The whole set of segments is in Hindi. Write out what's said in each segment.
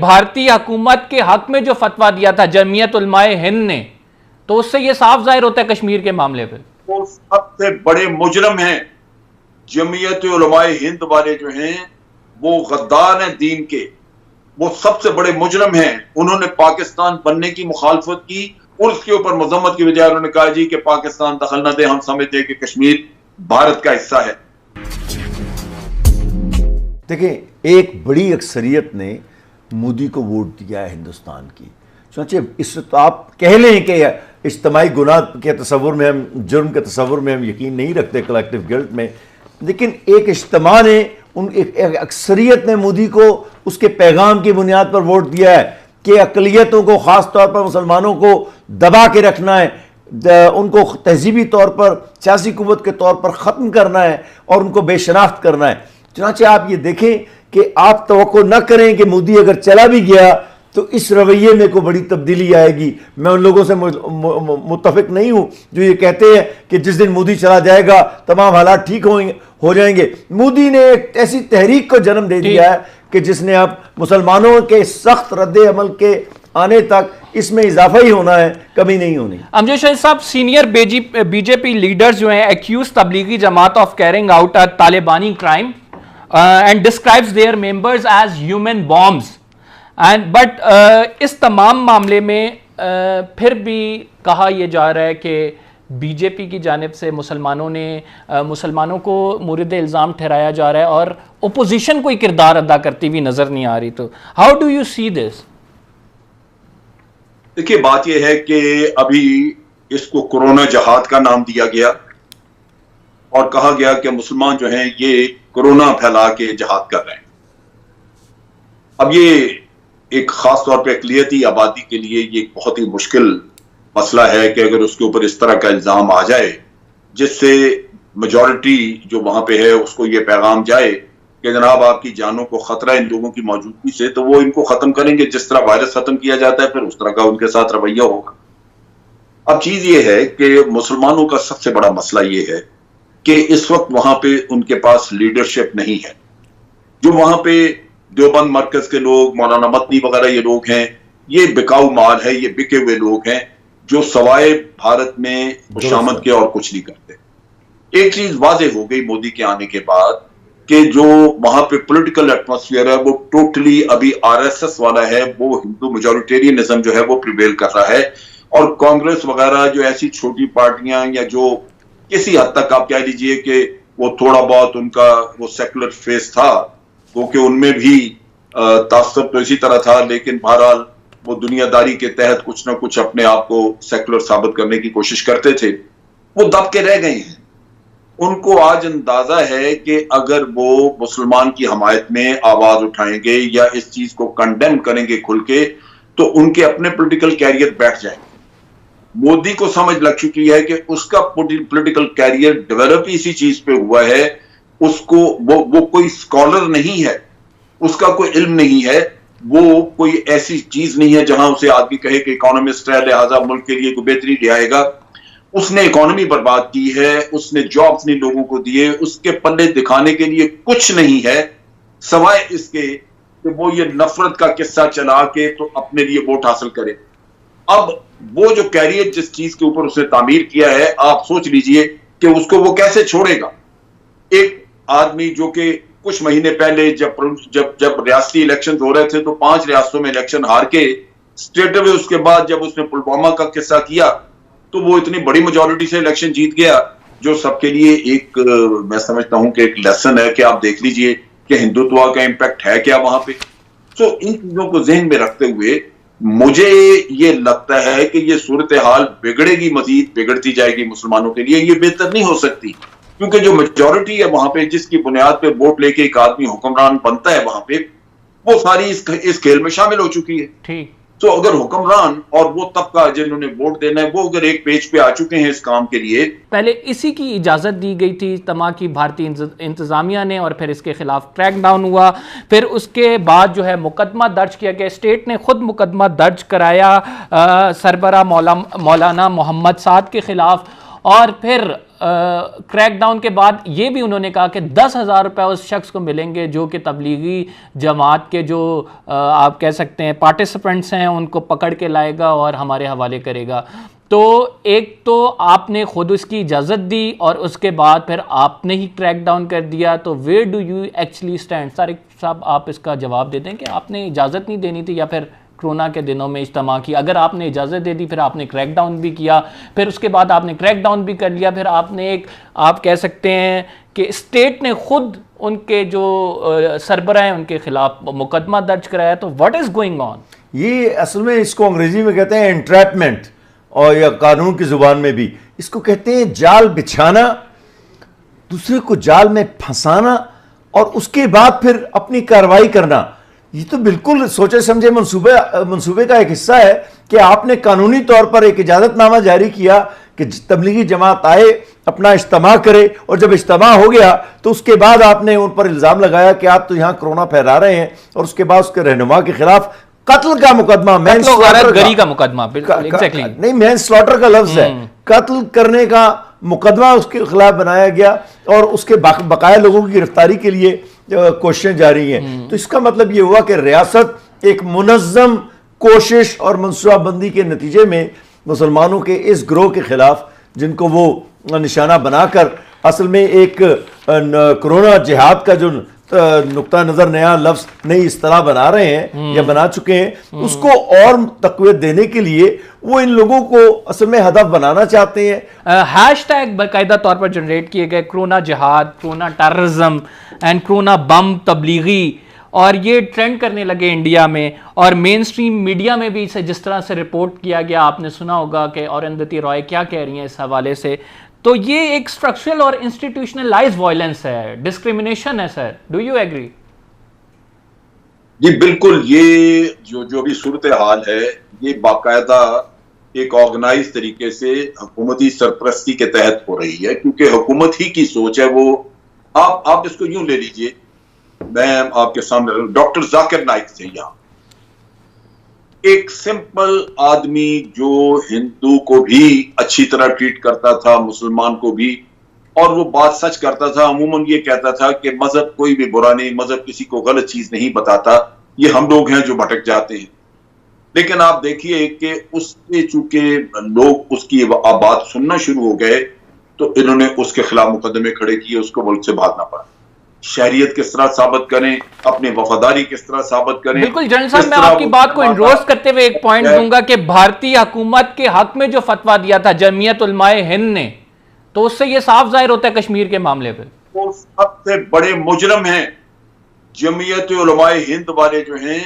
भारतीय हुकूमत के हक में जो फतवा दिया था जमीयत उलमाए हिंद ने, तो उससे यह साफ जाहिर होता है कश्मीर के मामले पे वो सबसे बड़े मुजरम हैं। जमीयत उलमाए हिंद वाले जो हैं वो गद्दार हैं दीन के, वो सबसे बड़े मुजरम हैं। उन्होंने पाकिस्तान बनने की मुखालफत की और उसके ऊपर मजम्मत की बजाय उन्होंने कहा जी कि पाकिस्तान दखल न दे, हम समझते हैं कि कश्मीर भारत का हिस्सा है। देखिए, एक बड़ी अक्सरियत ने मोदी को वोट दिया है हिंदुस्तान की। सोचिए, इस तो आप कह लें कि इज्तिमाई गुनाह के तस्वुर में हम, जुर्म के तस्वुर में हम यकीन नहीं रखते, कलेक्टिव गिल्ट में, लेकिन एक इज्तिमा ने, एक अक्सरियत ने मोदी को उसके पैगाम की बुनियाद पर वोट दिया है कि अक़लियतों को, ख़ास तौर पर मुसलमानों को दबा के रखना है, उनको तहजीबी तौर पर, सियासी कुव्वत के तौर पर ख़त्म करना है और उनको बेशनाख्त करना है। चुनांचे आप ये देखें कि आप तवक्को न करें कि मोदी अगर चला भी गया तो इस रवैये में कोई बड़ी तब्दीली आएगी। मैं उन लोगों से मुत्तफिक नहीं हूं जो ये कहते हैं कि जिस दिन मोदी चला जाएगा तमाम हालात ठीक हो जाएंगे। मोदी ने एक ऐसी तहरीक को जन्म दे दिया है कि जिसने अब मुसलमानों के सख्त रद्द अमल के आने तक इसमें इजाफा ही होना है, कमी नहीं होनी। अमजद शरीफ साहब, सीनियर बीजेपी लीडर्स जो हैं accuse Tablighi Jamaat of carrying out a Talibani crime and describes their members as human bombs and but इस तमाम मामले में फिर भी कहा यह जा रहा है कि बीजेपी की जानिब से मुसलमानों को मुर्द इल्ज़ाम ठहराया जा रहा है और ओपोजिशन कोई किरदार अदा करती हुई नजर नहीं आ रही। तो how do you see this? देखिए, बात यह है कि अभी इसको कोरोना जहाद का नाम दिया गया और कहा गया कि मुसलमान जो हैं ये कोरोना फैला के जहाद कर रहे हैं। अब ये एक खास तौर पे अक़लियती आबादी के लिए ये एक बहुत ही मुश्किल मसला है कि अगर उसके ऊपर इस तरह का इल्जाम आ जाए जिससे मेजॉरिटी जो वहां पे है उसको ये पैगाम जाए कि जनाब आपकी जानों को खतरा है इन लोगों की मौजूदगी से, तो वो इनको खत्म करेंगे। जिस तरह वायरस खत्म किया जाता है फिर उस तरह का उनके साथ रवैया होगा। अब चीज ये है कि मुसलमानों का सबसे बड़ा मसला ये है कि इस वक्त वहां पे उनके पास लीडरशिप नहीं है। जो वहां पे देवबंद मरकज के लोग, मौलाना मदनी वगैरह ये लोग हैं, ये बिकाऊ माल है, ये बिके हुए लोग हैं जो सवाए भारत में खुशामद के और कुछ नहीं करते। एक चीज वाजे हो गई मोदी के आने के बाद कि जो वहां पे पॉलिटिकल एटमॉस्फेयर है वो टोटली अभी आरएसएस वाला है, वो हिंदू मेजॉरिटेरियनिज्म जो है वो प्रिवेल कर रहा है। और कांग्रेस वगैरह जो ऐसी छोटी पार्टियां या जो किसी हद तक आप कह लीजिए कि वो थोड़ा बहुत उनका वो सेकुलर फेस था, वो कि उनमें भी तासुब तो इसी तरह था, लेकिन बहरहाल वो दुनियादारी के तहत कुछ ना कुछ अपने आप को सेकुलर साबित करने की कोशिश करते थे, वो दब के रह गए हैं। उनको आज अंदाजा है कि अगर वो मुसलमान की हमायत में आवाज उठाएंगे या इस चीज को कंडेम करेंगे खुल के, तो उनके अपने पॉलिटिकल कैरियर बैठ जाएंगे। मोदी को समझ लग चुकी है कि उसका पॉलिटिकल कैरियर डेवलप इसी चीज पे हुआ है। उसको वो कोई स्कॉलर नहीं है, उसका कोई इल्म नहीं है, वो कोई ऐसी चीज नहीं है जहां उसे आदमी कहे कि इकोनॉमिस्ट है लिहाजा मुल्क के लिए कोई बेहतरी ले आएगा। उसने इकोनॉमी बर्बाद की है, उसने जॉब्स नहीं लोगों को दिए, उसके पल्ले दिखाने के लिए कुछ नहीं है सवाए इसके कि वो ये नफरत का किस्सा चला के तो अपने लिए वोट हासिल करे। अब वो जो कैरियर जिस चीज के ऊपर उसने तामीर किया है, आप सोच लीजिए कि उसको वो कैसे छोड़ेगा। एक आदमी जो कि कुछ महीने पहले जब रियासती इलेक्शन हो रहे थे तो 5 रियासतों में इलेक्शन हार के स्टेट अवे उसके बाद जब उसने पुलवामा का किस्सा किया तो वो इतनी बड़ी मेजॉरिटी से इलेक्शन जीत गया, जो सबके लिए एक मैं समझता हूं कि एक लेसन है कि आप देख लीजिए कि हिंदुत्व का इंपैक्ट है क्या वहां पे। तो इन चीजों को ज़हन में रखते हुए मुझे ये लगता है कि ये सूरत हाल बिगड़ेगी, मजीद बिगड़ती जाएगी मुसलमानों के लिए। ये बेहतर नहीं हो सकती क्योंकि जो मेजॉरिटी है वहां पे, जिसकी बुनियाद पे वोट लेके एक आदमी हुक्मरान बनता है वहां पे, वो सारी इस खेल में शामिल हो चुकी है। ठीक, तो अगर हुक्मरान और वो तबका जिन्होंने वोट देना है वो अगर एक पेज पे आ चुके हैं इस काम के लिए। पहले इसी की इजाज़त दी गई थी तमा की भारतीय इंतज़ामिया ने और फिर इसके खिलाफ क्रैकडाउन हुआ। फिर उसके बाद जो है मुकदमा दर्ज किया गया, स्टेट ने खुद मुकदमा दर्ज कराया सरबरा मौलाना मोहम्मद साद के खिलाफ। और फिर क्रैकडाउन के बाद ये भी उन्होंने कहा कि 10,000 रुपये उस शख्स को मिलेंगे जो कि तबलीगी जमात के जो आप कह सकते हैं पार्टिसिपेंट्स हैं उनको पकड़ के लाएगा और हमारे हवाले करेगा। तो एक तो आपने खुद उसकी इजाज़त दी और उसके बाद फिर आपने ही क्रैकडाउन कर दिया, तो where do you actually stand? Tariq sahab आप इसका जवाब दे दें कि आपने इजाज़त नहीं देनी थी या फिर कोरोना के दिनों में इज्तिमा की, अगर आपने इजाज़त दे दी फिर आपने क्रैकडाउन भी किया, फिर उसके बाद आपने क्रैकडाउन भी कर लिया, फिर आपने एक आप कह सकते हैं कि स्टेट ने खुद उनके जो सरबराह हैं उनके खिलाफ मुकदमा दर्ज कराया, तो व्हाट इज़ गोइंग ऑन? ये असल में इसको अंग्रेजी में कहते हैं एंट्रैपमेंट, और या कानून की जुबान में भी इसको कहते हैं जाल बिछाना, दूसरे को जाल में फंसाना और उसके बाद फिर अपनी कार्रवाई करना। ये तो बिल्कुल सोचे समझे मंसूबे का एक हिस्सा है कि आपने कानूनी तौर पर एक इजाजतनामा जारी किया कि तबलीगी जमात आए, अपना इज्तिमा करे, और जब इज्तिमा हो गया तो उसके बाद आपने उन पर इल्जाम लगाया कि आप तो यहां कोरोना फैला रहे हैं, और उसके बाद उसके रहनुमा के खिलाफ कत्ल का मुकदमा, गरी का मुकदमा, बिल्कुल एग्जैक्टली नहीं, मैन स्लॉटर का लफ्ज है, कत्ल करने का मुकदमा उसके खिलाफ बनाया गया और उसके बकाया लोगों की गिरफ्तारी के लिए कोशिशें जारी हैं। तो इसका मतलब यह हुआ कि रियासत एक मुनज़्ज़म कोशिश और मनसूबाबंदी के नतीजे में मुसलमानों के इस ग्रोह के खिलाफ, जिनको वो निशाना बनाकर असल में एक कोरोना जिहाद का जो नुक्ता नजर नया लफ्ज नई इस्तिलाह बना रहे हैं या बना चुके हैं, उसको और तक़वियत देने के लिए वो इन लोगों को असल में हदफ बनाना चाहते हैं। हैशटैग बाकायदा तौर पर जनरेट किए गए, कोरोना जिहाद, कोरोना टेररिज्म एंड कोरोना बम तबलीगी, और ये ट्रेंड करने लगे इंडिया में, और मेन स्ट्रीम मीडिया में भी इसे जिस तरह से रिपोर्ट किया गया, आपने सुना होगा कि अरुंधति रॉय क्या कह रही हैं इस हवाले से। तो ये एक स्ट्रक्चरल और इंस्टीट्यूशनलाइज्ड वायलेंस है, डिस्क्रिमिनेशन है सर, डू यू एग्री? जी बिल्कुल, ये जो भी सूरत हाल है ये बाकायदा एक ऑर्गेनाइज तरीके से हुकूमती सरपरस्ती के तहत हो रही है, क्योंकि हुकूमत ही की सोच है वो। आप इसको यूं ले लीजिए, मैं आपके सामने डॉक्टर जाकिर नाइक थे, यहाँ एक सिंपल आदमी जो हिंदू को भी अच्छी तरह ट्रीट करता था, मुसलमान को भी, और वो बात सच करता था। अमूमन ये कहता था कि मजहब कोई भी बुरा नहीं, मजहब किसी को गलत चीज नहीं बताता, ये हम लोग हैं जो भटक जाते हैं। लेकिन आप देखिए कि उसके चूंकि लोग उसकी बात सुनना शुरू हो गए तो इन्होंने उसके खिलाफ मुकदमे खड़े किए, उसको मुल्क से भागना पड़ा। शहरियत किस तरह साबित करें, अपनी वफादारी किस तरह साबित करें। बिल्कुल जनरल साहब, मैं आपकी बात को इंडोर्स करते हुए एक पॉइंट दूंगा कि भारतीय हुकूमत के हक में जो फतवा दिया था जमीयत उलमाए हिंद ने, तो उससे ये साफ जाहिर होता है कश्मीर के मामले पे वो सबसे बड़े मुजरम हैं। जमीयत उलमाए हिंद वाले जो हैं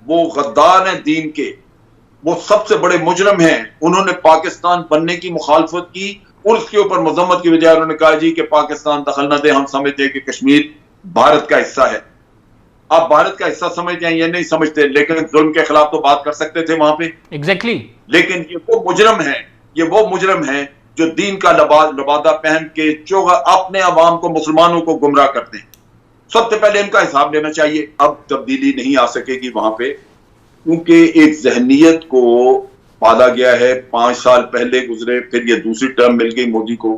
वो गद्दार हैं दीन के, वो सबसे बड़े मुजरम हैं। उन्होंने पाकिस्तान बनने की मुखालफत की, उसके ऊपर मजम्मत की बजाय उन्होंने कहा जी कि पाकिस्तान दखल न दे, हम समझते हैं कि कश्मीर भारत का हिस्सा है। आप भारत का हिस्सा समझते हैं या नहीं समझते, लेकिन जुल्म के खिलाफ तो बात कर सकते थे वहां पे। एग्जैक्टली लेकिन ये वो मुजरम है, ये वो मुजरम है जो दीन का लबादा पहन के अपने अवाम को, मुसलमानों को गुमराह करते हैं। सबसे पहले इनका हिसाब लेना चाहिए। अब तब्दीली नहीं आ सकेगी वहां पे, क्योंकि एक जहनीत को पाला गया है। 5 साल पहले गुजरे, फिर ये दूसरी टर्म मिल गई मोदी को,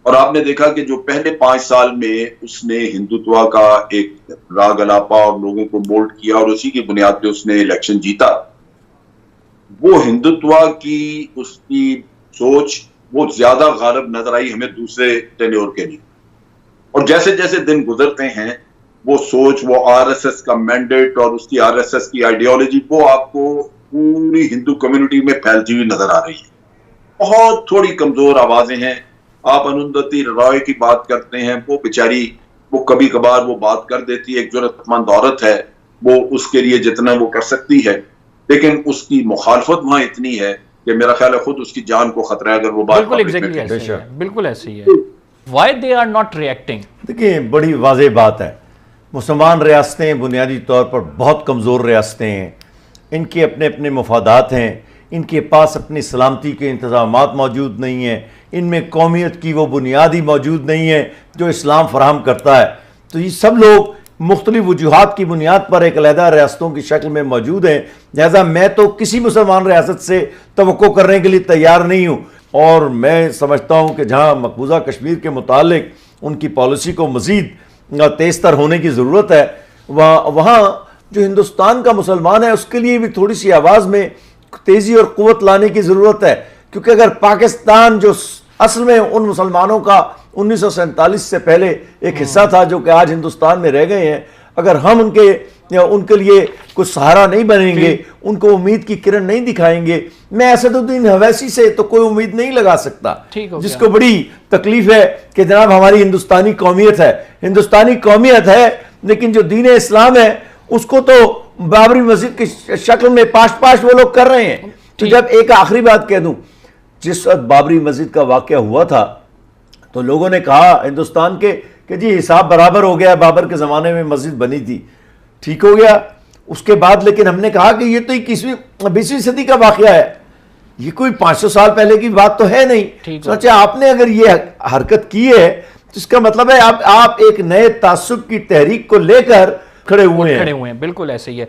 और आपने देखा कि जो पहले 5 साल में उसने हिंदुत्व का एक राग अलापा और लोगों को बोल्ड किया और उसी की बुनियाद पे उसने इलेक्शन जीता। वो हिंदुत्व की उसकी सोच वो ज्यादा गालिब नजर आई हमें दूसरे टेन्योर के लिए, और जैसे जैसे दिन गुजरते हैं वो सोच, वो आरएसएस का मैंडेट और उसकी आरएसएस की आइडियोलॉजी वो आपको पूरी हिंदू कम्युनिटी में फैलती हुई नजर आ रही है। बहुत थोड़ी कमजोर आवाजें हैं। आप अरुंधति रॉय की बात करते हैं, वो बेचारी वो कभी कभार वो बात कर देती है, एक जरूरतमंद औरत है, वो उसके लिए जितना वो कर सकती है, लेकिन उसकी मुखालफत वहां इतनी है कि मेरा ख्याल है खुद उसकी जान को खतरा है अगर वो बात। बिल्कुल ऐसे ही है। Why they are not reacting? देखिए, बड़ी वाज़ेह बात है, मुसलमान रियासतें बुनियादी तौर पर बहुत कमज़ोर रियासतें हैं, इनके अपने अपने मफादात हैं, इनके पास अपनी सलामती के इंतज़ामात मौजूद नहीं हैं, इनमें कौमियत की वो बुनियादी मौजूद नहीं है जो इस्लाम फराहम करता है। तो ये सब लोग मुख्तलिफ वजूहात की बुनियाद पर एक अलहदा रियासतों की शक्ल में मौजूद हैं। लिहाजा मैं तो किसी मुसलमान रियासत से तवक्को करने के लिए तैयार नहीं हूँ और मैं समझता हूँ कि जहाँ मकबूजा कश्मीर के मुतालिक उनकी पॉलिसी को मज़ीद तेज़ तर होने की ज़रूरत है, वहाँ जो हिंदुस्तान का मुसलमान है उसके लिए भी थोड़ी सी आवाज़ में तेज़ी और क़ुव्वत लाने की ज़रूरत है। क्योंकि अगर पाकिस्तान जो असल में उन मुसलमानों का 1947 से पहले एक हिस्सा था जो कि आज हिंदुस्तान में रह गए हैं, अगर हम उनके लिए कुछ सहारा नहीं बनेंगे, उनको उम्मीद की किरण नहीं दिखाएंगे, मैं असदुद्दीन अवैसी से तो कोई उम्मीद नहीं लगा सकता, जिसको बड़ी तकलीफ है कि जनाब हमारी हिंदुस्तानी कौमियत है, हिंदुस्तानी कौमियत है, लेकिन जो दीन इस्लाम है उसको तो बाबरी मस्जिद की शक्ल में पाश वो लोग कर रहे हैं। तो जब एक आखिरी बात कह दूं, जिस वक्त बाबरी मस्जिद का वाकया हुआ था तो लोगों ने कहा हिंदुस्तान के कि जी हिसाब बराबर हो गया, बाबर के ज़माने में मस्जिद बनी थी, ठीक हो गया। उसके बाद लेकिन हमने कहा कि ये तो 20वीं सदी का वाकया है, ये कोई 500 साल पहले की बात तो है नहीं। सोचे आपने अगर ये हरकत की है तो इसका मतलब है आप एक नए तासुब की तहरीक को लेकर खड़े हुए हैं। बिल्कुल ऐसे ही है।